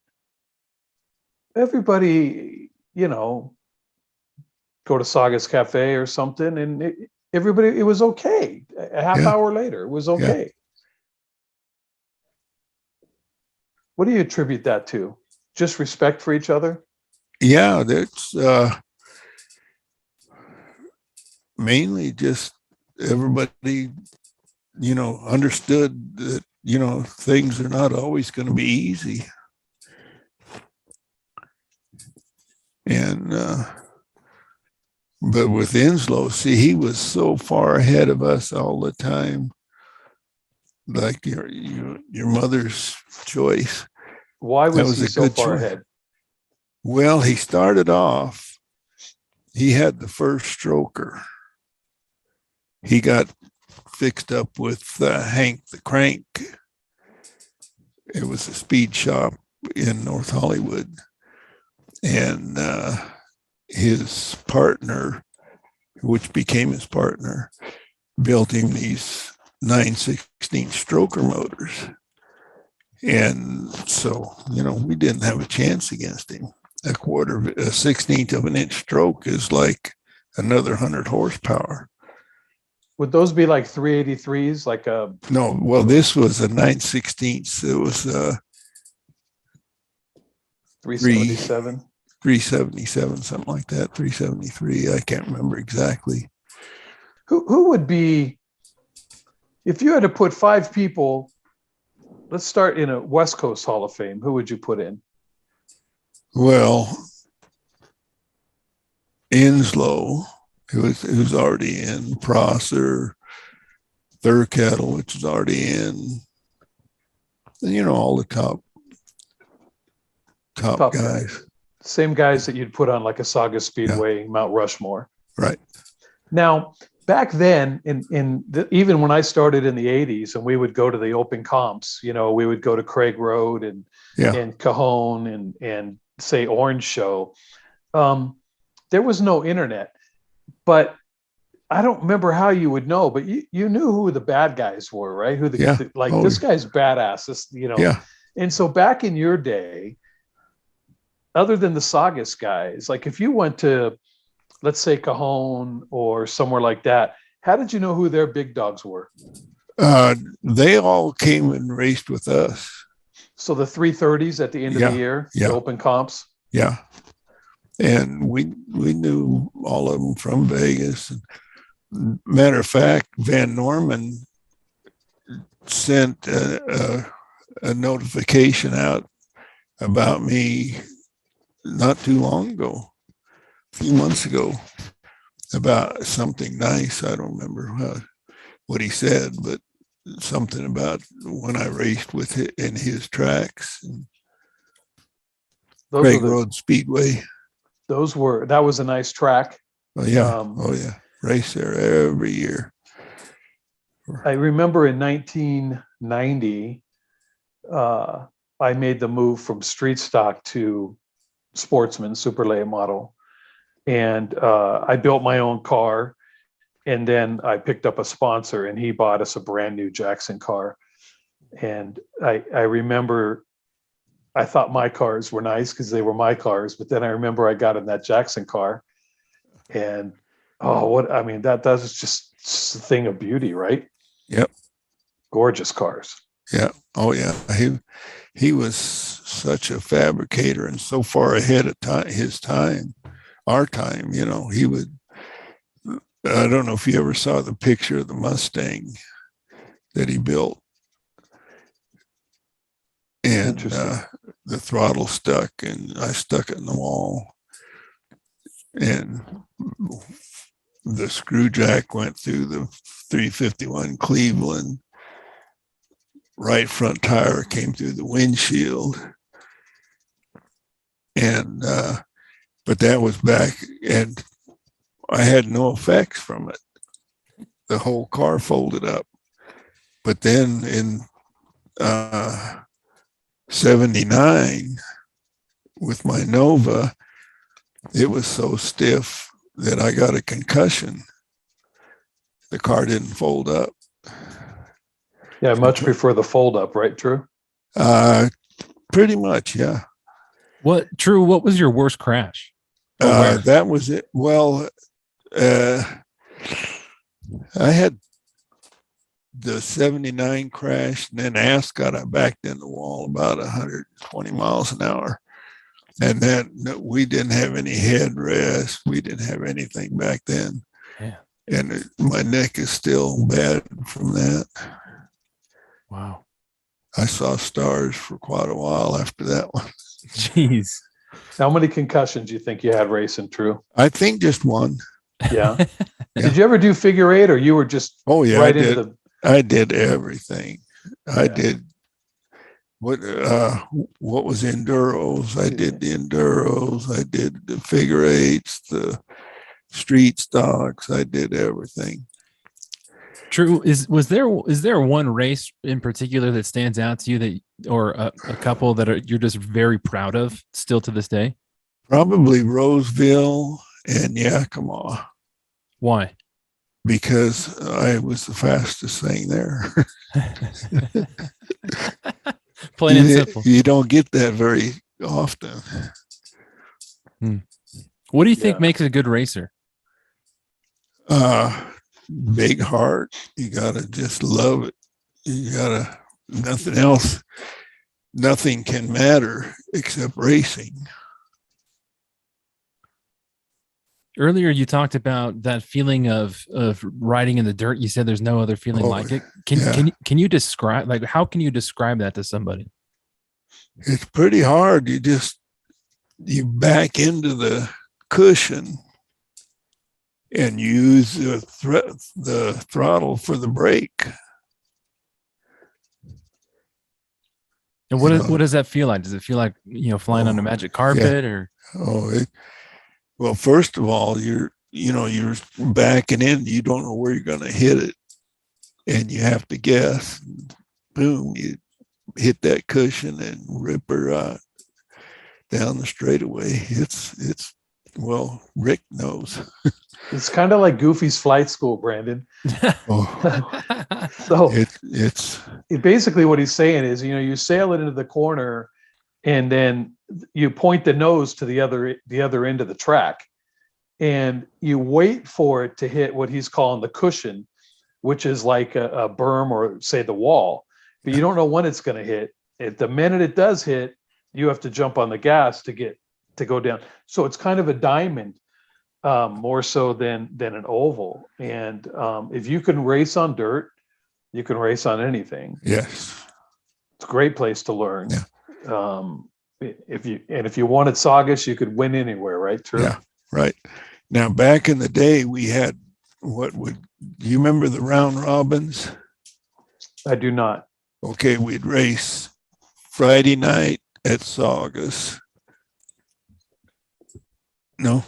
everybody, go to Saugus Cafe or something, and it was okay. A half hour later, it was okay. Yeah. What do you attribute that to? Just respect for each other? Yeah, that's mainly just everybody, understood that, things are not always going to be easy. And, but with Inslow, see, he was so far ahead of us all the time. Like your mother's choice. Why was he so far ahead? Well, he started off, he had the first stroker. He got fixed up with Hank the Crank. It was a speed shop in North Hollywood. And his partner, which became his partner, built him these 9/16 stroker motors. And so, we didn't have a chance against him. A 1/16 of an inch stroke is like another 100 horsepower. Would those be like 383s? Like a No, well, this was a 9/16. It was 377. 377, something like that. 373. I can't remember exactly. Who would be, if you had to put 5 people, let's start in a West Coast Hall of Fame, who would you put in? Well, Inslow, who's already in, Prosser, Thurkettle, which is already in, and all the top guys. Same guys that you'd put on like a Saugus Speedway, Mount Rushmore. Right. Now, back then, even when I started in the 80s, and we would go to the open comps, we would go to Craig Road and Cajon and say Orange Show. There was no internet, but I don't remember how you would know, but you knew who the bad guys were, right? This guy's badass, Yeah. And so back in your day, other than the Saugus guys, like if you went to, let's say, Cajon or somewhere like that, how did you know who their big dogs were? They all came and raced with us. So the 330s at the end of the year, the open comps? Yeah. And we knew all of them from Vegas. Matter of fact, Van Norman sent a notification out about me not too long ago, a few months ago, about something nice. I don't remember what he said, but something about when I raced with it in his tracks. Craig Road Speedway. That was a nice track. Oh yeah. Race there every year. I remember in 1990, I made the move from street stock to Sportsman, super late model. And I built my own car. And then I picked up a sponsor and he bought us a brand new Jackson car. And I remember I thought my cars were nice because they were my cars. But then I remember I got in that Jackson car and that's just a thing of beauty, right? Yep. Gorgeous cars. Yeah. Oh yeah. He was such a fabricator and so far ahead of our time, he would, I don't know if you ever saw the picture of the Mustang that he built. And the throttle stuck, and I stuck it in the wall. And the screw jack went through the 351 Cleveland. Right front tire came through the windshield. And, but that was back, and I had no effects from it. The whole car folded up. But then in 79 with my Nova, it was so stiff that I got a concussion. The car didn't fold up. Yeah, I much prefer the fold up, right, Tru? Pretty much, yeah. Tru, what was your worst crash? That was it. Well, I had the 79 crash, and then Ascot, I backed in the wall about 120 miles an hour. And then we didn't have any headrest. We didn't have anything back then. Yeah. And my neck is still bad from that. Wow. I saw stars for quite a while after that one. Jeez. How many concussions do you think you had racing, Tru? I think just one. Yeah. Yeah. Did you ever do figure eight, or you were just Yeah, right I did. into the? I did everything. I Yeah. did what was enduros. I did the enduros. I did the figure eights, the street stocks. I did everything. Tru, is there one race in particular that stands out to you that, or a couple that you're just very proud of still to this day? Probably Roseville and Yakima. Why? Because I was the fastest thing there. Plain and simple. You don't get that very often. What do you think makes a good racer? Big heart. You gotta just love it. You gotta, nothing else, nothing can matter except racing. Earlier, you talked about that feeling of riding in the dirt. You said there's no other feeling like it. Can you describe, like, how can you describe that to somebody? It's pretty hard. You back into the cushion and use the throttle for the brake. And what does that feel like? Does it feel like, flying on a magic carpet, or? Well, first of all, you're backing in. You don't know where you're going to hit it, and you have to guess. Boom! You hit that cushion and rip her down the straightaway. Well, Rick knows. It's kind of like Goofy's flight school, Brandon. So it's basically what he's saying is, you sail it into the corner, and then you point the nose to the other end of the track, and you wait for it to hit what he's calling the cushion, which is like a berm or say the wall, but you don't know when it's going to hit. At the minute it does hit, you have to jump on the gas to go down. So it's kind of a diamond, more so than an oval. And if you can race on dirt, you can race on anything. Yes, it's a great place to learn. Yeah. If you wanted Saugus, you could win anywhere, right? True. Yeah, right. Now, back in the day, we had do you remember the round robins? I do not. Okay, we'd race Friday night at Saugus. No.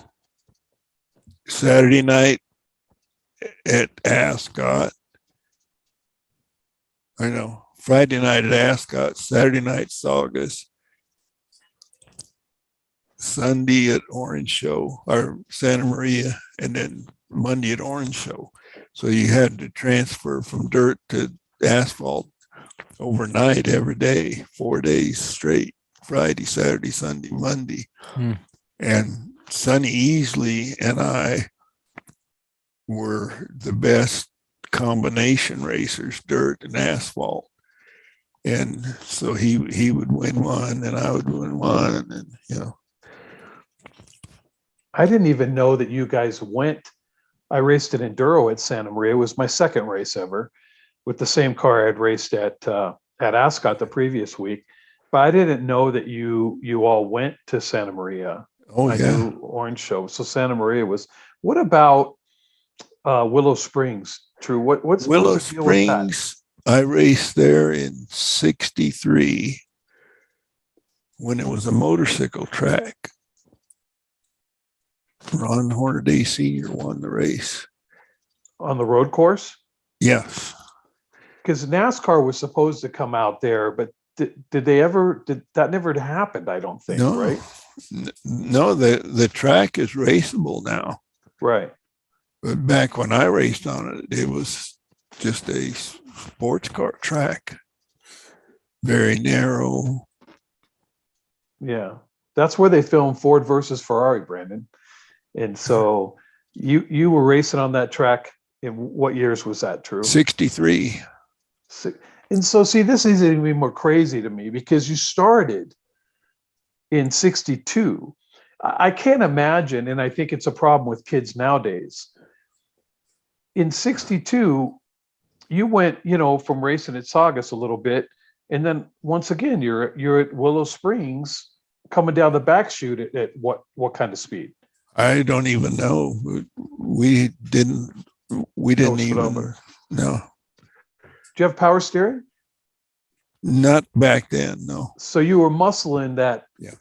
Saturday night at Ascot. I know. Friday night at Ascot, Saturday night Saugus, Sunday at Orange Show or Santa Maria, and then Monday at Orange Show. So you had to transfer from dirt to asphalt overnight every day, 4 days straight, Friday, Saturday, Sunday, Monday. And Sonny Easley and I were the best combination racers, dirt and asphalt. And so he would win one and I would win one, and I didn't even know that you guys went. I raced an enduro at Santa Maria. It was my second race ever with the same car I'd raced at Ascot the previous week. But I didn't know that you all went to Santa Maria. Oh I yeah. knew Orange Show. So Santa Maria was. What about Willow Springs? True. What's Willow the deal with that? Springs, I raced there in 63 when it was a motorcycle track. Ron Hornaday Sr. won the race. On the road course? Yes. Because NASCAR was supposed to come out there, but did they ever? Did that never happened? I don't think. No. Right. No, the track is raceable now. Right. But back when I raced on it, it was just a sports car track. Very narrow. Yeah. That's where they filmed Ford versus Ferrari, Brandon. And so you were racing on that track. In what years was that? True? 63. And so, see, this is even more crazy to me because you started in 62. I can't imagine, and I think it's a problem with kids nowadays. In 62, you went, from racing at Saugus a little bit. And then once again, you're at Willow Springs coming down the back chute at what kind of speed? I don't even know. We didn't even no. Do you have power steering? Not back then, no. So you were muscling that Yeah.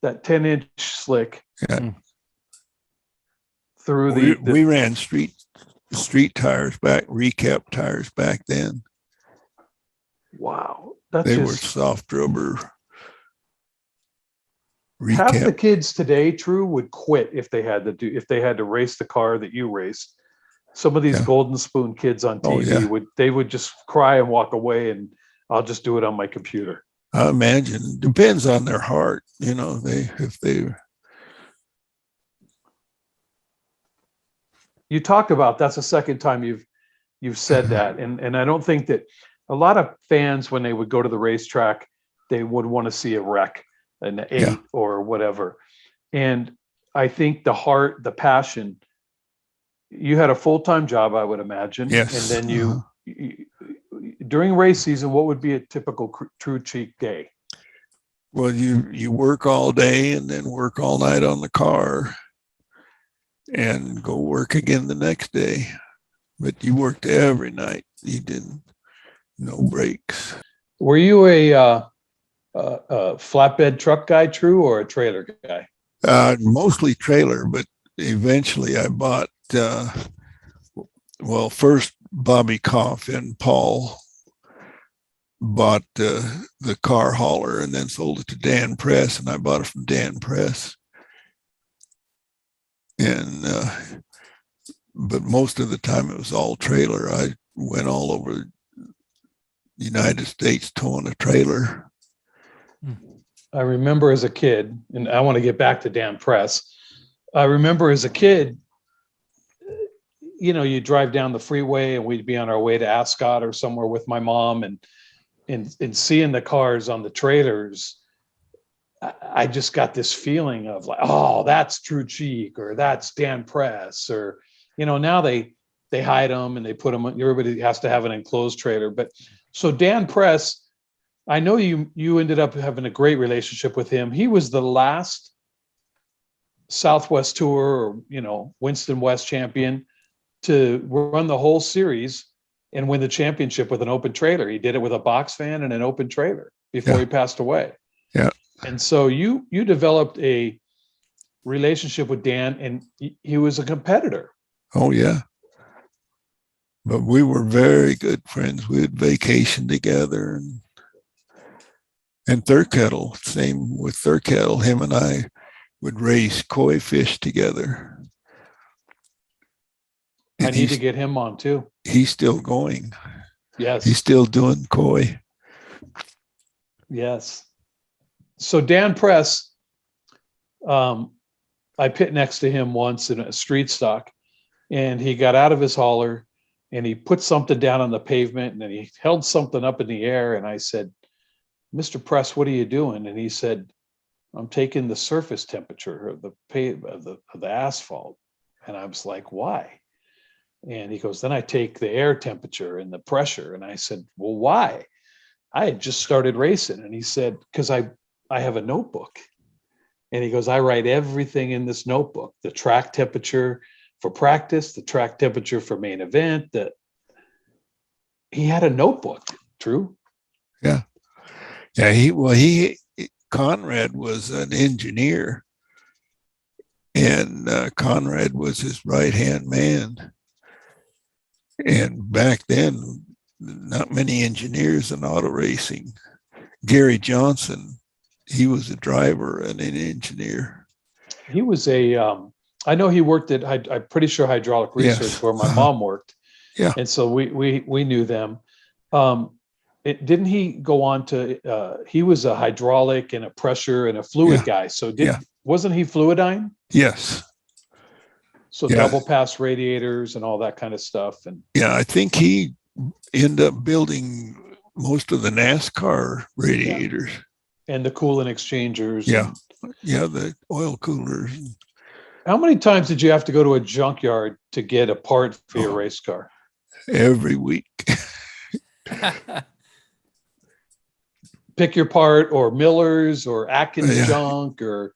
that 10-inch slick Yeah. through We ran street tires back, recap tires back then. Wow. They were soft rubber. Half the Recap. kids today, True, would quit if they had to race the car that you raced. Some of these Yeah. Golden Spoon kids on Oh, TV yeah. would just cry and walk away, and I'll just do it on my computer. I imagine. Depends on their heart, You talked about that's the second time you've said that, and I don't think that a lot of fans, when they would go to the racetrack, they would want to see a wreck, an 8 Yeah. or whatever. And I think the heart, the passion. You had a full-time job, I would imagine. Yes. And then you during race season, what would be a typical Tru Cheek day? Well, you work all day and then work all night on the car and go work again the next day. But you worked every night. You didn't, no breaks. Were you a flatbed truck guy, True, or a trailer guy? Mostly trailer, but eventually I bought, first Bobby Koff and Paul bought the car hauler and then sold it to Dan Press, and I bought it from Dan Press. And but most of the time it was all trailer. I went all over the United States towing a trailer. I remember as a kid, and I want to get back to Dan Press. I remember as a kid, you drive down the freeway and we'd be on our way to Ascot or somewhere with my mom, and seeing the cars on the trailers, I just got this feeling of like, oh, that's Tru Cheek, or that's Dan Press, or now they hide them and they put them. Everybody has to have an enclosed trailer, but so Dan Press, I know you ended up having a great relationship with him. He was the last Southwest Tour, or Winston West champion to run the whole series and win the championship with an open trailer. He did it with a box fan and an open trailer before he passed away. Yeah. And so you developed a relationship with Dan, and he was a competitor. Oh yeah. But we were very good friends. We would vacation together, and Thurkettle, same with Thurkettle. Him and I would race koi fish together. I need to get him on too. He's still going. Yes. He's still doing koi. Yes. So Dan Press, I pit next to him once in a street stock, and he got out of his hauler and he put something down on the pavement, and then he held something up in the air. And I said, "Mr. Press, what are you doing?" And he said, "I'm taking the surface temperature of the asphalt." And I was like, "Why?" And he goes, "Then I take the air temperature and the pressure." And I said, "Well, why?" I had just started racing. And he said, because I have a notebook. And he goes, I write everything in this notebook, the track temperature for practice, the track temperature for main event. That he had a notebook. True. Yeah. Conrad was an engineer, and Conrad was his right-hand man. And back then, not many engineers in auto racing. Gary Johnson, he was a driver and an engineer. He was I know he worked at, I'm pretty sure Hydraulic Research, Yes. where my mom worked. Yeah. And so we knew them. Didn't he go on to, he was a hydraulic and a pressure and a fluid guy. So wasn't he Fluidine? Yes. So double pass radiators and all that kind of stuff. And I think he ended up building most of the NASCAR radiators. And the coolant exchangers. Yeah. The oil coolers. How many times did you have to go to a junkyard to get a part for your race car? Every week. Pick your part, or Miller's or Atkins junk, or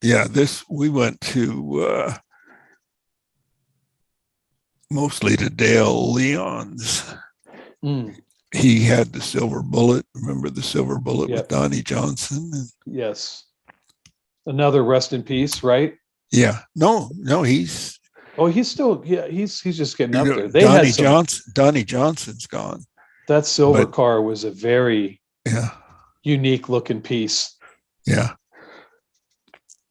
we went to mostly to Dale Leon's. He had the Silver Bullet. Remember the Silver Bullet with Donnie Johnson? Yes. Another rest in peace, right? Yeah. No, he's still, he's just getting up there. Donnie Johnson's gone. That silver car was a very unique looking piece. Yeah.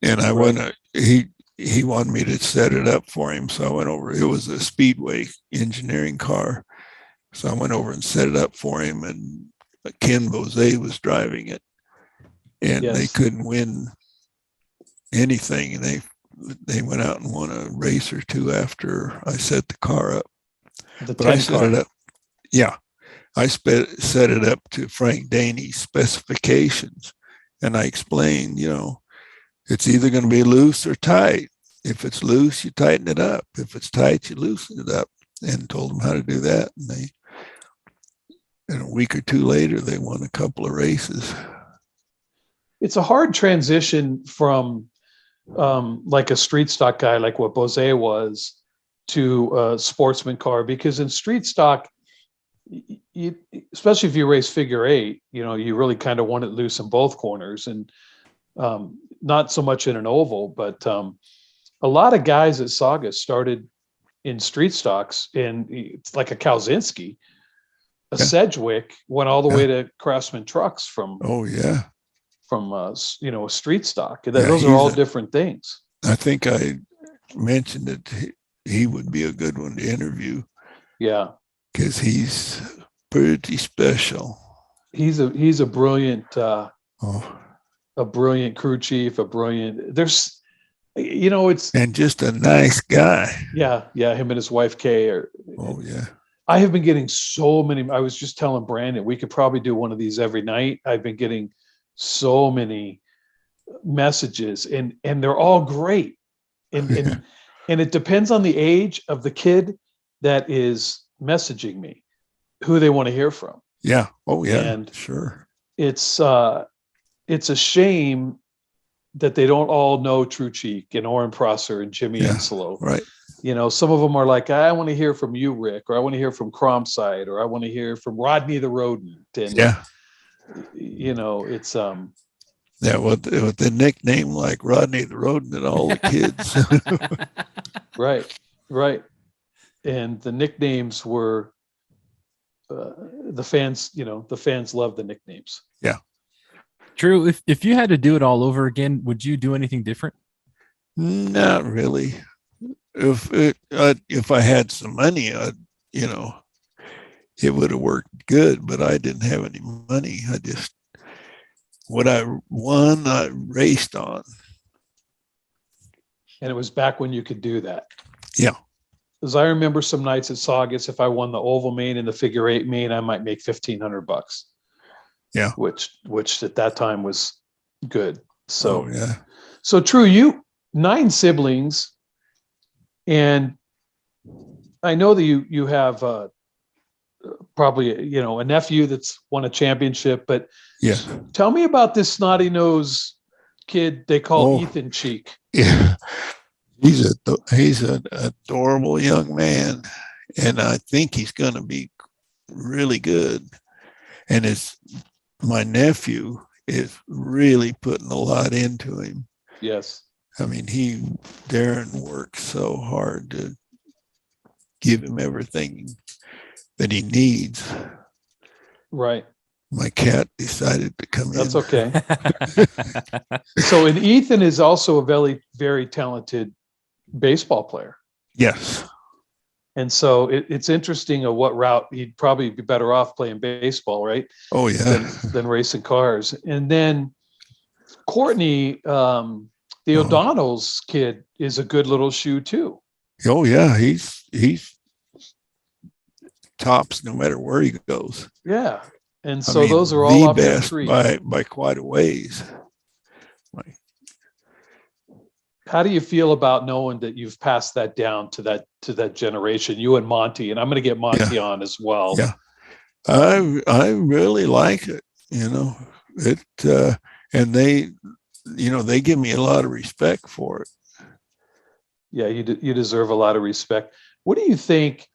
And I went, he wanted me to set it up for him. So I went over. It was a Speedway engineering car. So I went over and set it up for him, and Ken Bose was driving it, and they couldn't win anything. And they went out and won a race or two after I set the car up. I set it up. Yeah. I set it up to Frank Daney's specifications, and I explained, it's either going to be loose or tight. If it's loose, you tighten it up. If it's tight, you loosen it up, and told them how to do that. And a week or two later, they won a couple of races. It's a hard transition from like a street stock guy, like what Bose was, to a sportsman car, because in street stock, especially if you race figure eight, you really kind of want it loose in both corners, and not so much in an oval. But a lot of guys at Saugus started in street stocks, and it's like a Kalzinski, a Sedgwick went all the way to Craftsman Trucks from a street stock. Those are all different things. I think I mentioned that he would be a good one to interview. Yeah, because he's pretty special. He's a brilliant a brilliant crew chief, it's and just a nice guy. Yeah, him and his wife Kay I have been getting so many. I was just telling Brandon, we could probably do one of these every night. I've been getting so many messages, and they're all great. And it depends on the age of the kid that is messaging me, who they want to hear from. Yeah. Oh yeah. And sure. It's a shame that they don't all know Tru Cheek and Oren Prosser and Jimmy Inselo. Right. Some of them are like, I want to hear from you, Rick, or I want to hear from Cromside, or I want to hear from Rodney the Rodent. And it's with the nickname like Rodney the Rodent and all the kids. Right. And the nicknames were the fans, the fans love the nicknames. Yeah. Tru, if you had to do it all over again, would you do anything different? Not really. If I had some money, it would have worked good, but I didn't have any money. What I won, I raced on. And it was back when you could do that. Yeah. Because I remember some nights at Saugus, if I won the oval main and the figure eight main, I might make $1,500. Yeah. Which at that time was good. So, So Tru, you 9 siblings, and I know that you have probably, you know, a nephew that's won a championship, but Yeah. tell me about this snotty nose kid they call Ethan Cheek. Yeah. He's an adorable young man, and I think he's going to be really good. And my nephew is really putting a lot into him. Yes. I mean, Darren works so hard to give him everything that he needs. Right. My cat decided to come in. That's okay. So, and Ethan is also a very, very talented baseball player. Yes. And so it's interesting of what route he'd probably be better off playing baseball, right? Oh, yeah. Than racing cars. And then Courtney, the O'Donnell's kid, is a good little shoe too. Oh, yeah. He's tops no matter where he goes. Yeah. And so those are all the up their best tree. by quite a ways. How do you feel about knowing that you've passed that down to that generation, you and Monty? And I'm going to get Monty on as well. Yeah, I really like it. You know, and they give me a lot of respect for it. Yeah, you deserve a lot of respect. What do you think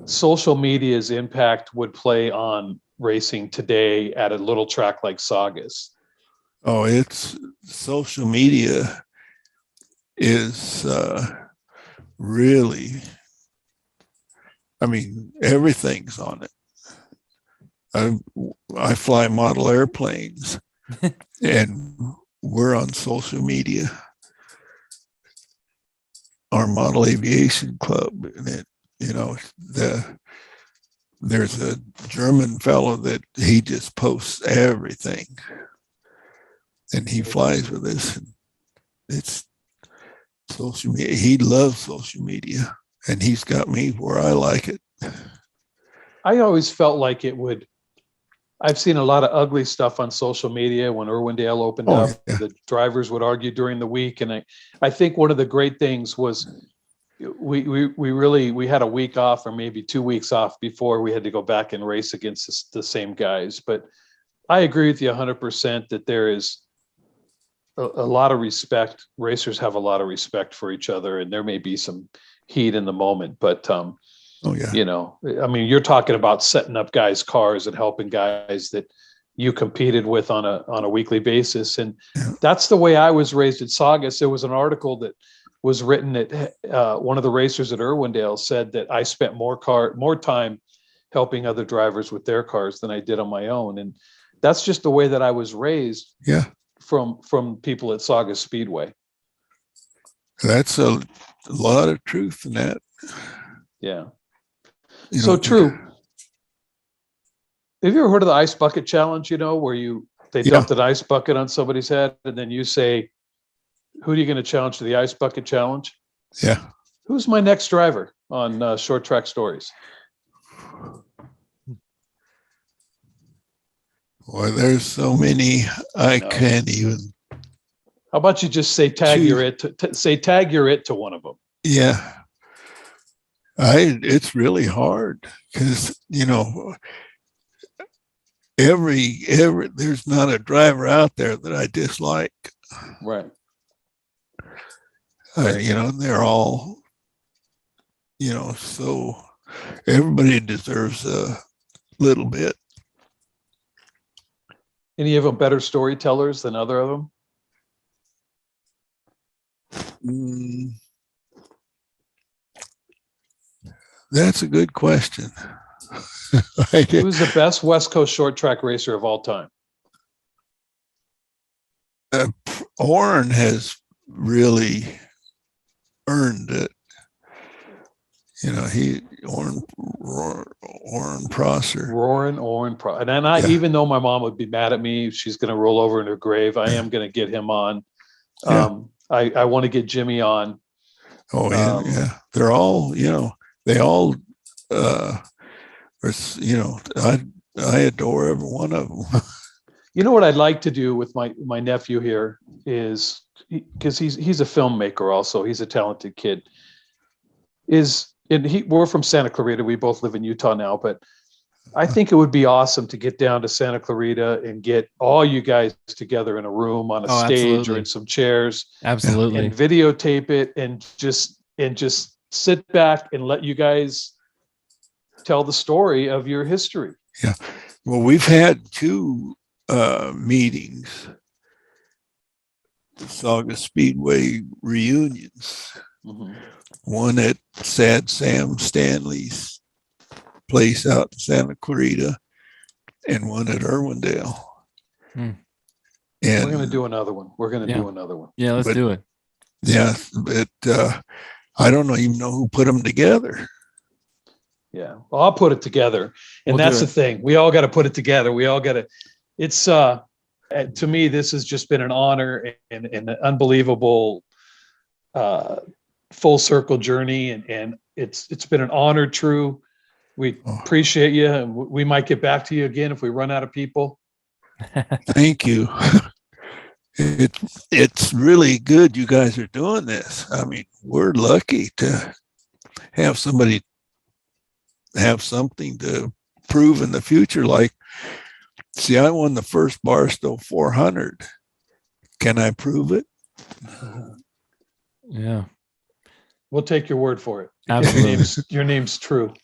social media's impact would play on racing today at a little track like Saugus? Oh, it's social media is really, I mean, everything's on it. I fly model airplanes and we're on social media. Our model aviation club, and it, you know, there's a German fellow that he just posts everything, and he flies with us, and it's social media. He loves social media, and he's got me where I like it. I always felt like it would. I've seen a lot of ugly stuff on social media when Irwindale opened up. Yeah. The drivers would argue during the week, and I think one of the great things was we had a week off or maybe 2 weeks off before we had to go back and race against the same guys. But I agree with you 100% that there is a lot of respect. Racers have a lot of respect for each other, and there may be some heat in the moment, but you know, I mean, you're talking about setting up guys' cars and helping guys that you competed with on a weekly basis. And that's the way I was raised at Saugus. There was an article that was written at one of the racers at Irwindale said that I spent more time helping other drivers with their cars than I did on my own. And that's just the way that I was raised. Yeah. From people at Saugus Speedway. That's a lot of truth in that. Yeah. So Tru, have you ever heard of the ice bucket challenge, you know, where they dumped an ice bucket on somebody's head and then you say, who are you going to challenge to the ice bucket challenge? Yeah. Who's my next driver on Short Track Stories? Boy, there's so many I can't even. How about you just say tag your it to one of them? Yeah. It's really hard because, you know, there's not a driver out there that I dislike. Right. You know, they're all, you know, so everybody deserves a little bit. Any of them better storytellers than other of them? That's a good question. Who's the best West Coast short track racer of all time? Orrin has really earned it. You know, Orrin Prosser. And then even though my mom would be mad at me, she's going to roll over in her grave, I am going to get him on. I want to get Jimmy on. Oh, yeah. They're all, you know, they all, you know, I adore every one of them. You know what I'd like to do with my nephew here is, because he's a filmmaker also, he's a talented kid, we're from Santa Clarita, we both live in Utah now, but I think it would be awesome to get down to Santa Clarita and get all you guys together in a room on a Oh, stage or absolutely. in some chairs Absolutely. and videotape it and just sit back and let you guys tell the story of your history. Yeah. Well, we've had two meetings, Saugus Speedway reunions. Mhm. One at Sad Sam Stanley's place out in Santa Clarita, and one at Irwindale. Hmm. And We're going to do another one. We're going to Yeah. do another one. Yeah, let's But- do it. yeah, but I don't even know who put them together. Yeah. Well, I'll put it together. And We'll do that's the it. thing. We all got to put it together. We all got to, it's, to me, this has just been an honor and an unbelievable full circle journey. And it's been an honor, Tru. We appreciate you. And we might get back to you again if we run out of people. Thank you. It's really good you guys are doing this. I mean, we're lucky to have somebody have something to prove in the future. Like, see, I won the first Barstow 400. Can I prove it? Yeah. We'll take your word for it. Absolutely. Your name's Tru.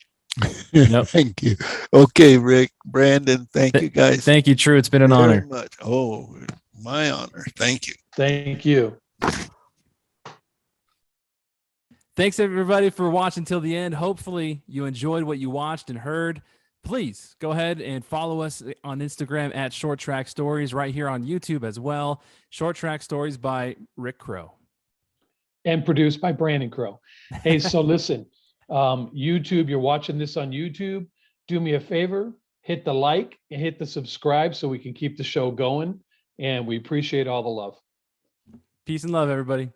Yep. Thank you. Okay, Rick, Brandon, thank you guys Thank you, Tru. It's been an very honor. much. Oh, my honor. Thank you. Thank you. Thanks everybody for watching till the end. Hopefully you enjoyed what you watched and heard. Please go ahead and follow us on Instagram at Short Track Stories, right here on YouTube as well. Short Track Stories by Rick Crow. And produced by Brandon Crow. Hey, so listen, YouTube, you're watching this on YouTube. Do me a favor, hit the like and hit the subscribe so we can keep the show going. And we appreciate all the love. Peace and love, everybody.